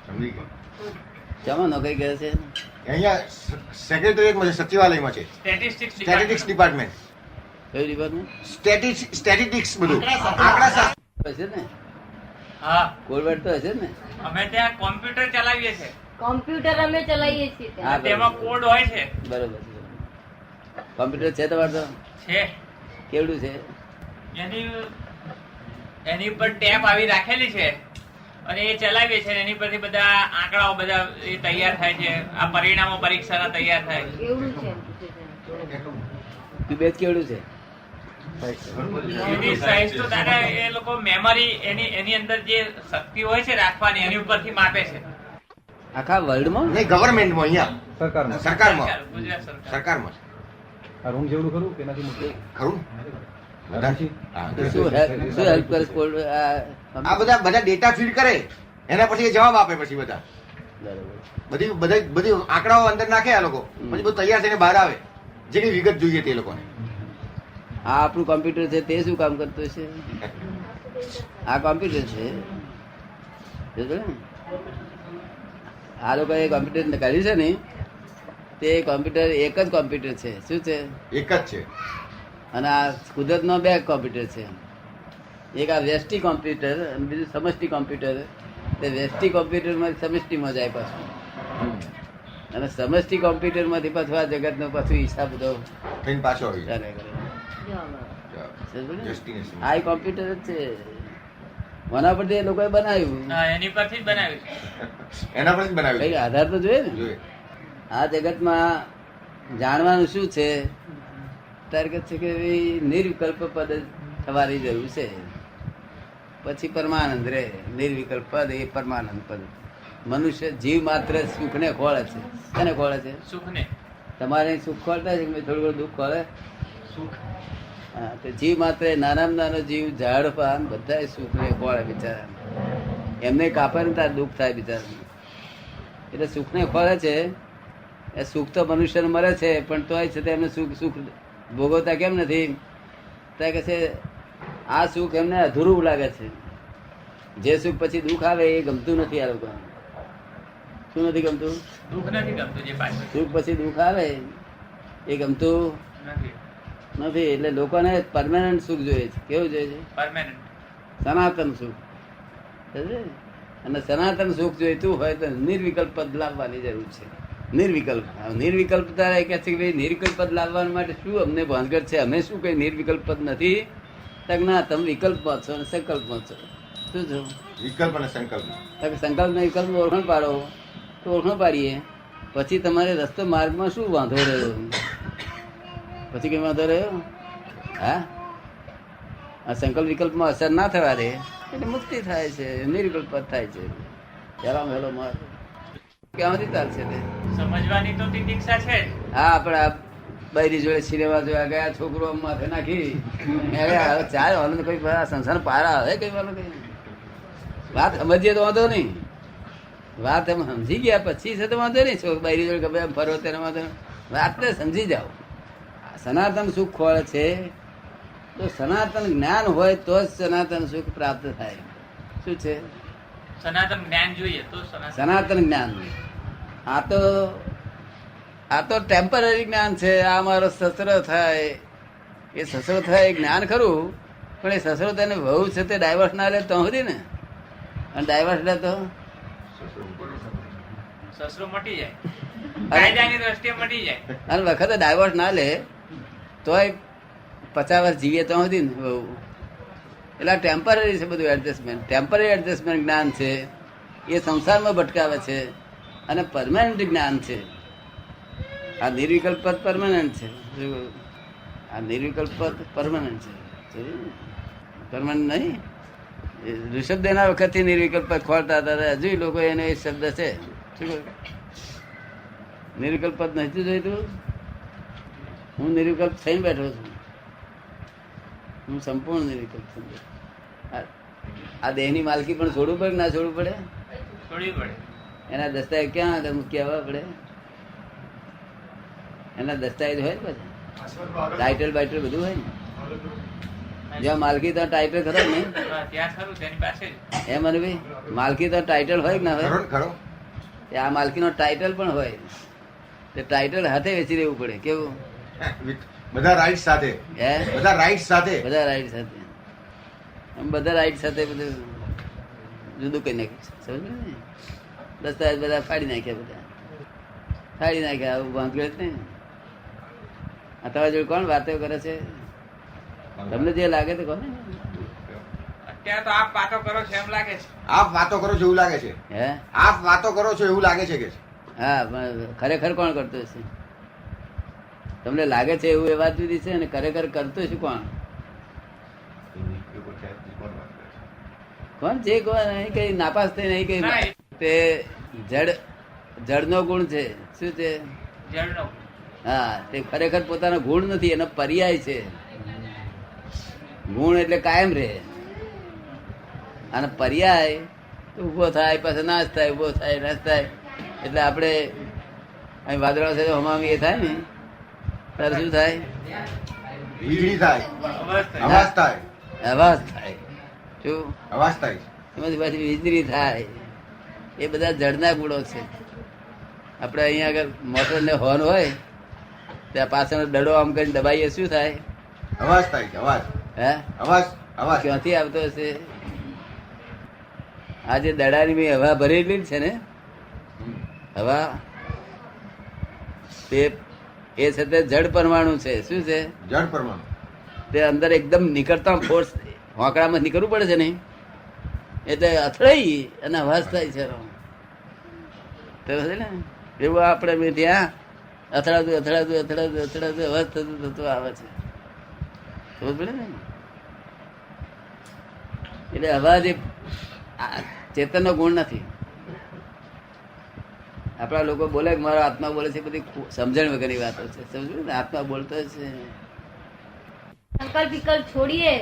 સમજી ગયો. શામાં નોકરી કરે છે? અહીંયા સેક્રેટરીએટમાં છે, સચિવાલયમાં છે. Statistics department. કયું ડિપાર્ટમેન્ટ? સ્ટેટિસ્ટિક્સ બધું આંકડા શાસ્ત્ર. હશે ને? હા, કોલવાડ તો હશે ને? અમે ત્યાં કોમ્પ્યુટર ચલાવીએ છીએ. કોમ્પ્યુટર અમે ચલાવીએ છીએ હા, ત્યાં. તેમાં કોડ હોય છે. બરોબર. કોમ્પ્યુટર છે તમારે તો? છે કેવડું છે? એની ઉપર ટેપ આવી રાખેલી છે અને એ ચલાવીએ છીએ. એની પરથી બધા આંકડાઓ બધા એ તૈયાર થાય છે. આ પરિણામો પરીક્ષાના તૈયાર થાય. એવું છે બેચ કેવડું છે? એની સાઈઝ તો દાદા એ લોકો મેમરી એની અંદર જે શક્તિ હોય છે રાખવાની એની ઉપરથી માપે છે. આખા વર્લ્ડમાં? નહીં, ગવર્મેન્ટમાં અહીંયા સરકારમાં ગુજરાત સરકાર. સરકારમાં આ રૂમ જેવડું ખરું કે એનાથી મોટું? ખરું. હા. શું હેલ્પ કરે કોલ? આ બધા ડેટા ફીડ કરે, એના પછી એ જવાબ આપે. પછી બધા બધી આંકડાઓ અંદર નાખે આ લોકો, પછી બધું તૈયાર થઈને બહાર આવે, જેની વિગત જોઈએ તે લોકોને. આ આપણું કોમ્પ્યુટર છે તે શું કામ કરતું છે? આ કોમ્પ્યુટર છે. સમજો ને? આ લોકોએ કોમ્પ્યુટર કર્યું છે ને, તે કોમ્પ્યુટર એક જ કોમ્પ્યુટર છે. શું છે? એક જ છે. અને આ કુદરતનો બે કોમ્પ્યુટર છે. એક આ વ્યષ્ટિ કોમ્પ્યુટર અને બીજું સમષ્ટિ કોમ્પ્યુટર. તે વ્યષ્ટિ કોમ્પ્યુટરમાં સમષ્ટિમાં જાય પાછું, અને સમષ્ટિ કોમ્પ્યુટરમાંથી પાછું આ જગતનો પાછું હિસાબ બધો થઈને પાછો આવી જાય. ચાલે કરે. Destination. આ એ કોમ્પ્યુટર જ છે. મના પરથી એ લોકોએ બનાવ્યું. હા, એની પરથી જ બનાવ્યું છે. એના પર જ બનાવ્યું કઈ છે. આધાર તો જોઈએ ને. જોઈએ. આ જગતમાં જાણવાનું શું છે? તારે કે છે કે ભાઈ નિર્વિકલ્પ પદ જ થવાની જરૂર છે, પછી પરમાનંદ રે. નિર્વિકલ્પ પદ એ પરમાનંદ પદ. મનુષ્ય જીવ માત્ર સુખને ખોળે છે. કોને ખોળે છે? સુખને. તમારે સુખ ખોળતા છે કે થોડું ઘણું દુઃખ ખોળે? સુખ. હા, તો જીવ માત્ર નાનામાં નાનો જીવ ઝાડ પાન બધા સુખને ખોળે બિચારા. એમને કાપે ને તાર દુઃખ થાય બિચારા. એટલે સુખને ખોળે છે. એ સુખ તો મનુષ્યને મળે છે, પણ તોય છે એમને સુખ ભોગવતા કેમ નથી? ત્યાં કે છે આ સુખ એમને અધૂરું લાગે છે. જે સુખ પછી દુઃખ આવે એ ગમતું નથી આ લોકોને. શું નથી ગમતું? દુઃખ નથી ગમતું. જે પાછળ સુખ પછી દુઃખ આવે એ ગમતું નથી. નથી. એટલે લોકોને પરમાનન્ટ સુખ જોઈએ છે. કેવું જોઈએ છે? પરમેનન્ટ. સનાતન સુખ. સમજે? અને સનાતન સુખ જોઈતું હોય તો નિર્વિકલ્પ પદ લાવવાની જરૂર છે. નિર્વિકલ્પ. નિર્વિકલ્પ તારે કે છે કે ભાઈ નિર્વિકલ્પ પદ લાવવા માટે શું અમને ભાનગઢ છે? અમે શું કઈ નિર્વિકલ્પ પદ નથી? તક ના, તમે વિકલ્પમાં છો અને સંકલ્પમાં છો. શું છો? વિકલ્પ અને સંકલ્પ. સંકલ્પ ને વિકલ્પ ઓળખાણ પાડો તો ઓળખાણ પાડીએ, પછી તમારે રસ્તો માર્ગમાં શું વાંધો રહ્યો? પછી કઈ વાંધો રહ્યો? હા, આ સંકલ્પ વિકલ્પમાં અસર ના થવા દે એટલે મુક્તિ થાય છે, નિર્વિકલ્પ પદ થાય છે. જરા વહેલો માર્ગ ક્યાંથી ચાલશે તે? સમજવાની તો તિતિક્ષા છે જ. હા, આપણે આ બૈરી જોડે સિનેમા જોયા ગયા, છોકરો માથે નાખી ચાલ વાળો કોઈ સંસાર પારા આવે કઈ વાળો કઈ વાત સમજીએ તો વાંધો નહીં. વાત એમ સમજી ગયા પછી છે તો વાંધો નહીં. છોકરો બૈરી જોડે ગમે ફરો તેને વાંધો નહીં. વાતને સમજી જાઓ. સનાતન સુખ ખોળે છે તો સનાતન જ્ઞાન હોય તો જ સનાતન સુખ પ્રાપ્ત થાય. શું છે? સનાતન જ્ઞાન જોઈએ તો સનાતન જ્ઞાન. આ તો ટેમ્પરરી જ્ઞાન છે. આ મારો સસરો થાય, એ સસરો થાય એ જ્ઞાન ખરું, પણ એ સસરો તેને વહુ છે તે ડાયવર્સ ના લે તો સુધી ને, અને ડાયવર્સ લે તો સસરો મટી જાય, કાયદાની દ્રષ્ટિએ મટી જાય. અને વખતે ડાયવર્સ ના લે તોય 50 વર્ષ જીવીએ તો સુધી ને વહુ. એટલે ટેમ્પરરી છે બધું એડજસ્ટમેન્ટ. ટેમ્પરરી એડજસ્ટમેન્ટ જ્ઞાન છે એ સંસારમાં ભટકાવે છે, અને પરમાનન્ટ જ્ઞાન છે. આ નિર્વિકલ્પ પદ પરમાનન્ટ છે. આ નિર્વિકલ્પ પદ પરમાનન્ટ છે. પરમાનન્ટ નહીં. ઋષભદેવના વખતથી નિર્વિકલ્પ પદ ખોલતા હતા, હજુ લોકો એને એ શબ્દ છે. શું નિર્વિકલ્પ પદ નથી જોઈતું? હું નિર્વિકલ્પ થઈને બેઠો છું. હું સંપૂર્ણ નિર્વિકલ્પ છું. આ દેહની માલકી પણ છોડવું પડે કે ના છોડવું પડે? છોડવી પડે. એના દસ્તાવેજ ક્યાં આગળ મૂકી આવવા પડે? એના દસ્તાવેજ હોય ને પછી ટાઇટલ બાઇટલ બધું હોય ને. જ્યાં માલકી તો ટાઇટલ ખરો ને હા, ત્યાં ખરું તેની પાસે જ. એમ અને ભાઈ માલકી તો ટાઇટલ હોય કે ના ખરો હોય ને ખરો આ માલકીનો ટાઇટલ પણ હોય તે ટાઇટલ હાથે વેચી રહેવું પડે કેવું બધા રાઈટ સાથે હે બધા રાઈટ સાથે બધા રાઈટ સાથે આમ બધા રાઈટ સાથે બધું જુદું કરી નાખ્યું સમજ ને દસ્તાવેજ બધા ફાડી નાખ્યા આવું વાંધો જ નહીં આ તમારા જોડે કોણ વાતો કરે છે તમને જે લાગે તે કોને અત્યારે તો આપ વાતો કરો છો એમ લાગે છે. આપ વાતો કરો છો એવું લાગે છે હે આપ વાતો કરો છો એવું લાગે છે કે હા પણ ખરેખર કોણ કરતું હશે તમને લાગે છે એવું એ વાત જુદી છે અને ખરેખર કરતું શું કોણ કોણ જે કોણ અહીં કઈ નાપાસ થઈ નહીં કઈ ના, તે જડનો ગુણ છે શું છે જળનો. હા તે ખરેખર પોતાનો ગુણ નથી એનો પર્યાય છે ગુણ એટલે કાયમ રહે અને પર્યાય તો ઉભો થાય પાછો નાશ થાય ઉભો થાય નાશ થાય એટલે આપણે અહીં વાદળા છે હમામી એ થાય ને ત્યારે શું થાય વીજળી થાય અવસ્થા. અવાજ થાય અવાજ થાય શું અવાજ થાય એમાંથી પાછી વીજળી થાય એ બધા જળના ગુણો છે આપણે અહીંયા આગળ મોટર ને હોર્ન હોય ત્યાં પાછળનો દડો આમ કરીને દબાઈએ શું થાય અવાજ થાય છે અવાજ હે અવાજ અવાજ ક્યાંથી આવતો હશે આ જે દડાની મેં હવા ભરેલી છે ને હવા તે એ છે તે જડ પરમાણુ છે શું છે જળ પરમાણુ તે અંદર એકદમ નીકળતા ફોર્સ હોંકડામાં નીકળવું પડે છે ને એટલે અથડાઈ અને અવાજ થાય છે તો છે ને એવું આપણે બી ત્યાં અથડાતું અવાજ થતું આવે છે ખબર પડે ને એટલે અવાજ એ ચેતનનો ગુણ નથી આપણા લોકો બોલે કે મારો આત્મા બોલે છે બધી સમજણ વગરની વાતો છે સમજ્યું ને આત્મા બોલતો છે સંકલ્પ વિકલ્પ છોડીએ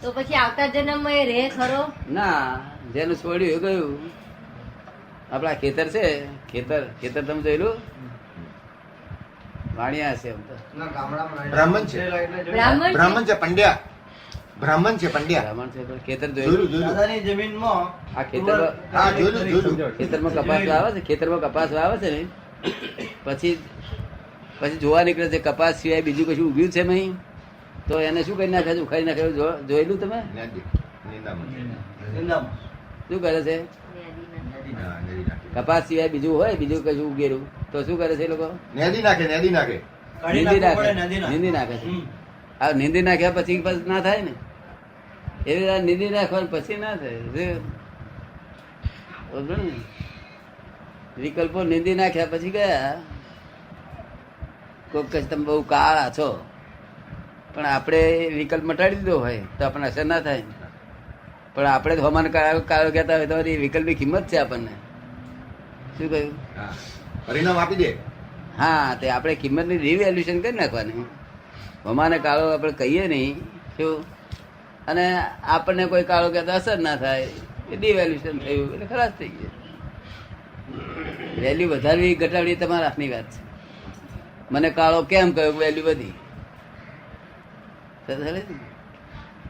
તો પછી આવતા જન્મમાં એ રહે ખરો? ના જેનું છોડ્યું એ ગયું આપડા ખેતર છે ખેતર તમે જોયેલું વાણિયા છે એમ તો બ્રાહ્મણ છે બ્રાહ્મણ છે? બ્રાહ્મણ છે પંડ્યા બ્રાહ્મણ છે પંડ્યા બ્રાહ્મણ છે પણ ખેતર જોયેલું જોયેલું જોયેલું દાદાની જમીનમાં આ ખેતરમાં હા જોયેલું ખેતરમાં કપાસ વાવે છે ખેતરમાં કપાસ વાવે છે ને પછી જોવા નીકળે છે કપાસ સિવાય બીજું કશું ઉગ્યું છે નહીં તો એને શું કરી નાખે છે ઉખાડી નાખે એવું જોયેલું તમે નિંદામાં. શું કરે છે કપાસ સિવાય બીજું હોય બીજું કશું ઉગેલું તો શું કરે છે એ લોકો નેદી નાખે કાઢી નીંદી નાખવું નાખે પડે, નદી નાખે. નીંદી નાખે છે હમ. આ નીંદી નાખ્યા પછી ના થાય ને એવી રીતે નીંદી નાખવાનું પછી ના થાય બરોબર ને? વિકલ્પો નીંદી નાખ્યા પછી ગયા કોક કહેશે તમે બહુ કાળા છો પણ આપણે વિકલ્પ મટાડી દીધો હોય તો આપણને અસર ના થાય પણ આપણે હમાન કાળો કહેતા હોય તો એ વિકલ્પની કિંમત છે આપણને શું કહ્યું પરિણામ આપી દે હા તે આપણે કિંમતની રિવેલ્યુશન કરી નાખવાની હમાને કાળો આપણે કહીએ નહીં શું અને આપણને કોઈ કાળો કહેતા અસર ના થાય એ ડિવેલ્યુશન થયું એટલે ખલાસ થઈ ગયું વેલ્યુ વધારવી ઘટાડવી તમારા હાથની વાત છે મને કાળો કેમ કહ્યો વેલ્યુ વધી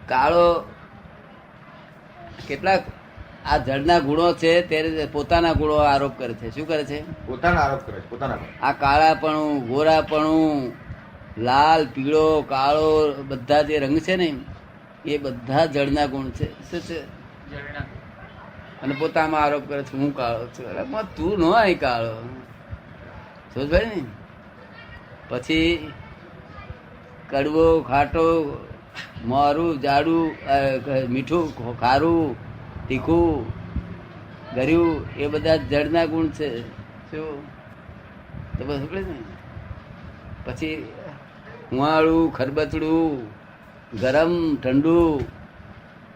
કાળો કેટલાક આ જળના ગુણો છે ત્યારે પોતાના ગુણો આરોપ કરે છે શું કરે છે પોતાના આરોપ કરે છે પોતાના પર. આ કાળાપણું ગોરાપણું લાલ પીળો કાળો બધા જે રંગ છે ને એ બધા જળના ગુણ છે શું છે જળના. અને પોતામાં આરોપ કરે છે હું કાળો છું અરે પણ તું ન આય કાળો સમજ ભાઈ ને પછી કડવો ખાટો મોરું જાડું મીઠું ખારું તીખું ગર્યું એ બધા જળના ગુણ છે શું તો બસ સમજે ને પછી હુંવાળું ખરબચડું ગરમ ઠંડુ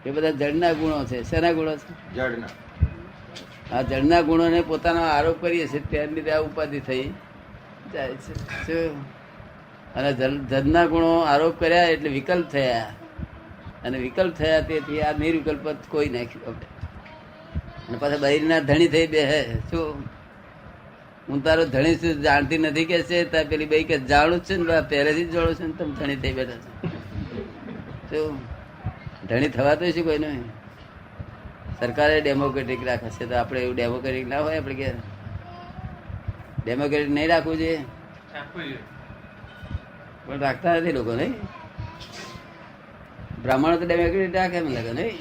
એ બધા જળના ગુણો છે શેના ગુણો છે જળના આ જળના ગુણોને પોતાનો આરોપ કરીએ છીએ ત્યાર લીધે આ ઉપાધિ થઈ જાય છે શું? અને જળના ગુણો આરોપ કર્યા એટલે વિકલ્પ થયા અને વિકલ્પ થયા તેથી આ નિર્વિકલ્પ કોઈ નાખ્યું આપણે અને પાછા બૈરીના ધણી થઈ બે શું હું તારો ધણી શું જાણતી નથી કે છે તાર પેલી બે કે જાણું જ છે ને પહેલેથી જ જાણું છું ને તમે ધણી થઈ બેઠા છો શું ધણી થવાતું શું કોઈ નહીં. સરકારે ડેમોક્રેટિક રાખે છે તો આપણે એવું ડેમોક્રેટિક ના હોય. આપણે કે ડેમોક્રેટિક નહીં રાખવું જોઈએ, રાખવું જોઈએ. પણ રાખતા નથી લોકો નહીં. બ્રાહ્મણો તો ડેમોક્રેટિક રાખે મને લાગે નહીં.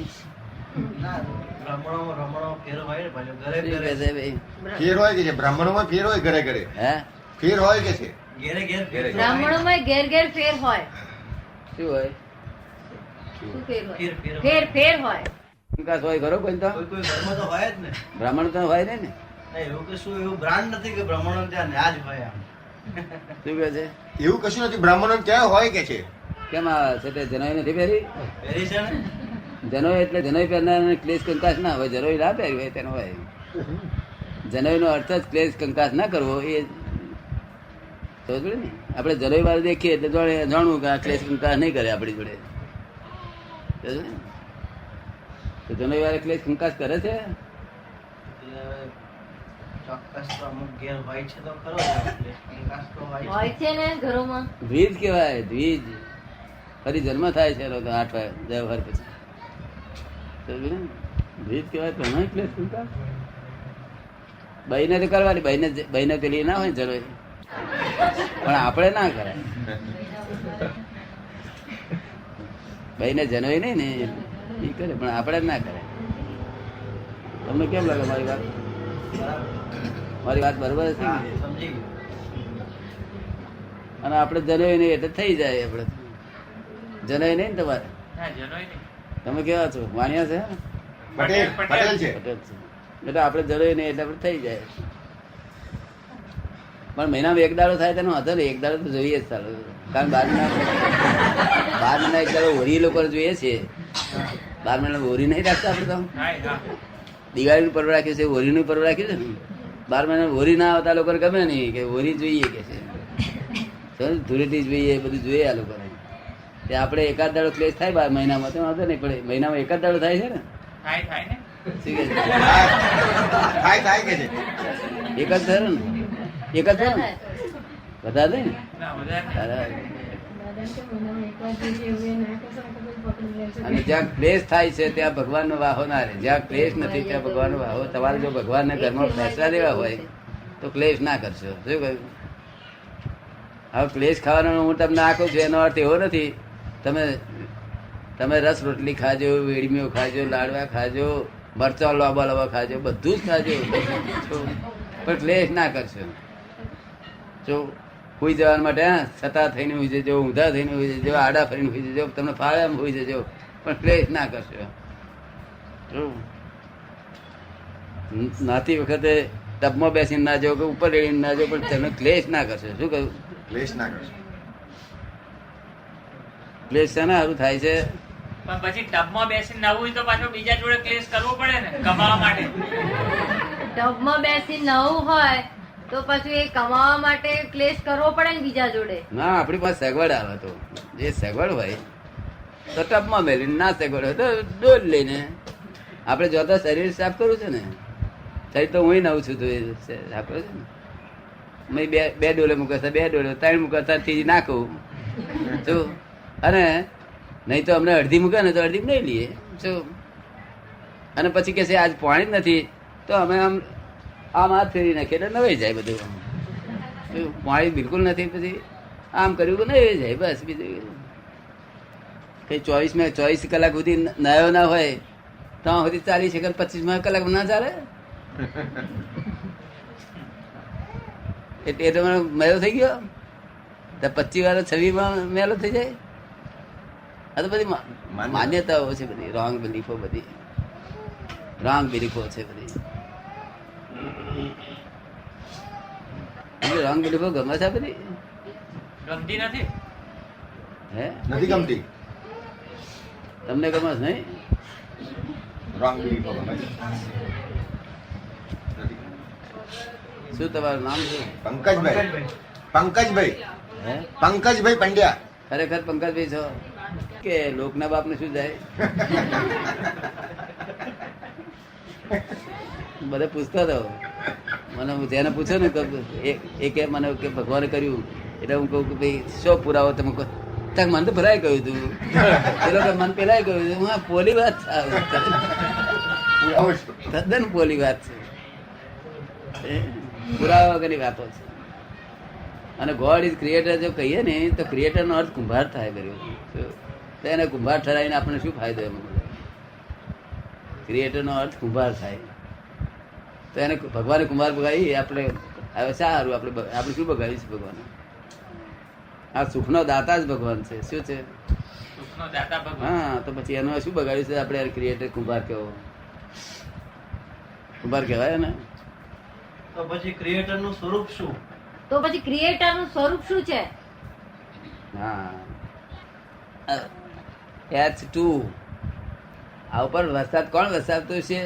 ના, રમણો ફેર હોય ને પાછો ઘરે શું ઘરે કહે છે ભાઈ? ફેર હોય કે છે બ્રાહ્મણોમાં ફેર હોય ઘરે ઘરે હે ફેર હોય કે છે ઘેરે ઘેર ફેર હોય. બ્રાહ્મણોમાં ઘેર ઘેર ફેર હોય. શું હોય? શું ફેર હોય? ફેર ફેર ફેર ફેર હોય. વિકાસ હોય ખરો કોઈ તો? કોઈ કોઈ ઘરમાં તો હોય જ ને. બ્રાહ્મણ તો હોય નહીં ને. ના, એવું કે શું એવું બ્રાન્ડ નથી કે બ્રાહ્મણો ત્યાં ન્યા જ હોય આમ. શું કહે છે? એવું કશું નથી બ્રાહ્મણો ત્યાં હોય કે છે કેમ આવે છે તે જનોઈ નથી પહેરી? પહેરી છે ને. જનોઈ એટલે જનોઈ પહેરનાર ક્લેશ કંકાસ ના હોય. જનોઈ ના પહેરી હોય તેનો હોય. જનોઈ નો અર્થ જ ક્લેશ કંકાસ ના કરવો એ સમજ પડે ને. આપણે જનોઈ વાળા દેખીએ એટલે જાણવું કે આ ક્લેશ કંકાસ નહીં કરે આપણી જોડે. સમજ ને? તો જનોઈ વાળા ક્લેશ કંકાસ કરે છે. એટલે ચોક્કસ તો અમુક ઘેર હોય છે તો ખરો જ. કંકાસ તો હોય છે. હોય છે ને ઘરોમાં. દ્વિજ કહેવાય દ્વિજ. ફરી જન્મ થાય છે એનો તો 8 વ્યવહાર પછી. સમજ ને? દ્વિજ કહેવાય તો નહીં ક્લેશ કંકાસ. બહીને તો કરવાની, બહીને પેલી ના હોય જનોઈ, પણ આપણે ના કરાય. બહીને જનોઈ નહીં ને એ કરે, પણ આપણે ના કરાય. તમને કેમ લાગે મારી વાત? મારી વાત બરોબર છે હા, ને? સમજી ગયો. અને આપણે જનોઈ નહીં એટલે થઈ જાય. આપણે જનોઈ નહીં ને તમારે? ના, જનોઈ નહીં. તમે કેવા છો? વાણિયા છે? પટેલ પટેલ છે પટેલ છે. એટલે આપણે જનોઈ નહીં એટલે આપણે થઈ જાય. પણ મહિનામાં એક દાડો થાય તેનો હતો ને. એક દાડો તો જોઈએ જ ચાલો. કારણ 12 મહિના એક દાડો હોરી લોકો જોઈએ છે. 12 મહિના હોરી નહીં રાખતા આપણે તો. હા, હા. દિવાળીનું પર્વ રાખ્યું છે, હોરીનું પર્વ રાખ્યું છે ને. 12 મહિના હોરી ના આવતા લોકોને ગમે નહીં કે હોરી જોઈએ કે છે. ધૂળેટી જોઈએ, બધું જોઈએ આ લોકોને. તે આપણે એકાદ દાડો ક્લેશ થાય 12 મહિનામાં તો વાંધો નહીં પડે. મહિનામાં એકાદ દાડો થાય છે ને. થાય થાય ને. શું કે છે? થાય કે છે એક જ થયો ને? એક જ થયો ને? બધા થાય ને? ના, વધારે નહીં. અરે. અને જ્યાં ક્લેશ થાય છે ત્યાં ભગવાનનો વાહો ના રહે. જ્યાં ક્લેશ નથી ત્યાં ભગવાનનો વાહો. તમારે જો ભગવાનના ઘરમાં ફેસલા દેવા હોય તો ક્લેશ ના કરશો. શું કહ્યું? હવે ક્લેશ ખાવાનો હું તમને આખું છું એનો અર્થ એવો નથી તમે રસ રોટલી ખાજો, વેડમીઓ ખાજો, લાડવા ખાજો, મરચાં લાંબા ખાજો, બધું જ ખાજો, પણ ક્લેશ ના કરશો. જો હુઈ જવા માટે છતાં થઈને હુઈ જજો, ઊંધા થઈને હુઈ જજો, આડા ફરીને હુઈ જજો, તમને ફાવે એમ હુઈ જજો, પણ ક્લેશ ના કરશો. જો નાતી વખતે ટબમાં બેસીને ના જાઓ કે ઉપર રેડીને ના જાઓ, પણ તમે ક્લેશ ના કરશો. શું કહ્યું? ક્લેશ ના કરશો. ક્લેશ છે ને સારું થાય છે. પણ પછી ટબમાં બેસીને નવું હોય તો પાછો બીજા જોડે ક્લેશ કરવો પડે ને કમાવા માટે. ટબમાં બેસી નવું હોય તો પછી એ કમાવા માટે ક્લેશ કરવો પડે ને બીજા જોડે. ના, આપણી પાસે સગવડ આવે તો જે સગવડ હોય તો ટબમાં મેળવીને, ના સગવડ હોય તો ડોલ લઈને. આપણે જોતા શરીર સાફ કરવું છે ને. શરીર તો હું નવું છું તો એ સાફ કરું છું ને. બે ડોલે મૂકતા, 2 ડોલે, 3 મૂકતા, ત્રીજી નાખું શું. અને નહીં તો અમને અડધી મૂકે ને તો અડધી નહીં લઈએ શું. અને પછી કે છે આજ પાણી જ નથી તો અમે આમ હાથ ફેરી નાખીએ એટલે નવાઈ જાય બધું. પાણી બિલકુલ નથી પછી આમ કર્યું કે નવાઈ જાય બસ. બીજું કઈ 24 કલાક સુધી નાયો ના હોય તો સુધી 40 સેકન્ડ 25 કલાક ના ચાલે. એ તો મને મેલો થઈ ગયો. 25 વાર 26 મેલો થઈ જાય. આ તો બધી માન્યતાઓ છે, બધી રોંગ બિલીફો, બધી રોંગ બિલીફો છે બધી. રોંગ બિલીફો ગમે છે બધી? ગમતી નથી. હે નથી ગમતી. તમને ગમે છે નહીં? રોંગ બિલીફો ગમે છે. શું તમારું નામ શું? પંકજભાઈ હે પંકજભાઈ પંડ્યા. ખરેખર પંકજભાઈ છો કે લોકના બાપ ને શું જાય? બધા પૂછતા હતા મને. જેને પૂછો ને એ કે મને કે ભગવાને કર્યું એટલે હું કહું કે ભાઈ શો પુરાવો તમે તક મન તો ભરાય કહ્યું તું પેલો કે મન પેલા કહ્યું હતું હું આ પોલી વાત છે આ. પુરાવો છે. તદ્દન પોલી વાત છે પુરાવા વગરની વાતો છે. અને ગોડ ઇઝ ક્રિએટર જો કહીએ ને તો ક્રિએટર નો અર્થ કુંભાર થાય કર્યો તો એને કુંભાર ઠરાવીને આપણને શું ફાયદો એમાં? ક્રિએટર નો અર્થ કુંભાર થાય તો એને ભગવાને કુંભાર બગાડી આપણે હવે સારું આપણે શું બગાડીશું? ભગવાન આ સુખનો દાતા જ ભગવાન છે. શું છે? સુખનો દાતા ભગવાન. હા, તો પછી એનું શું બગાડ્યું છે આપણે? ક્રિએટર કુંભાર કેવો? કુંભાર કહેવાય ને? તો પછી ક્રિએટર નું સ્વરૂપ શું? તો પછી ક્રિએટર નું સ્વરૂપ શું છે? હા, H2 આ ઉપર વરસાદ કોણ વરસાદતું છે?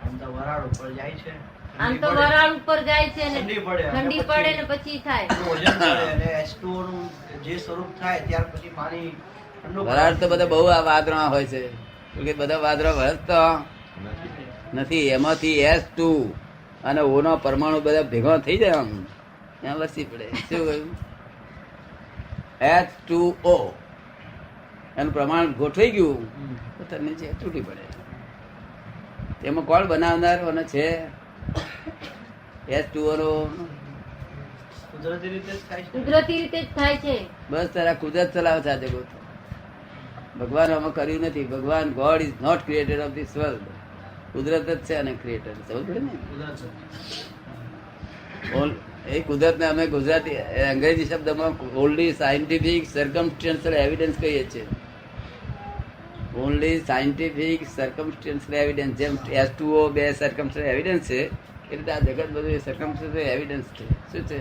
આમ તો વરાળ ઉપર જાય છે, આમ તો વરાળ ઉપર જાય છે ને ઠંડી પડે અને ઠંડી પડે ને પછી થાય વજન કરે અને H2O નું જે સ્વરૂપ થાય ત્યાર પછી પાણી ઠંડુ વરાળ તો બધા બહુ આ વાદળા હોય છે કે બધા વાદળા વરસતા નથી. એમાંથી H2 અને O નો પરમાણુ બધા ભેગા થઈ જાય આમ ત્યાં વરસી પડે. શું કહ્યું? H2O એનું પ્રમાણ ગોઠવાઈ ગયું તો તને નીચે તૂટી પડે. એમાં કોણ બનાવનાર અને છે? H2O નો કુદરતી રીતે જ થાય છે. કુદરતી રીતે જ થાય છે. બસ તારા કુદરત ચલાવે છે આ જગત. ભગવાન આમાં કર્યું નથી. ભગવાન God is not creator of this world. કુદરત જ છે અને ક્રિએટર સમજ પડે ને? કુદરત છે. એ કુદરતને અમે ગુજરાતી અંગ્રેજી શબ્દમાં ઓનલી સાયન્ટિફિક સર્કમસ્ટન્શિયલ એવિડન્સ કહીએ છીએ. Only scientific circumstantial evidence. જેમ H2O બે સર્કમસ્ટન્શિયલ એવિડન્સ છે એ રીતે આ જગત બધું સર્કમસ્ટન્શિયલ એવિડન્સ છે. શું છે?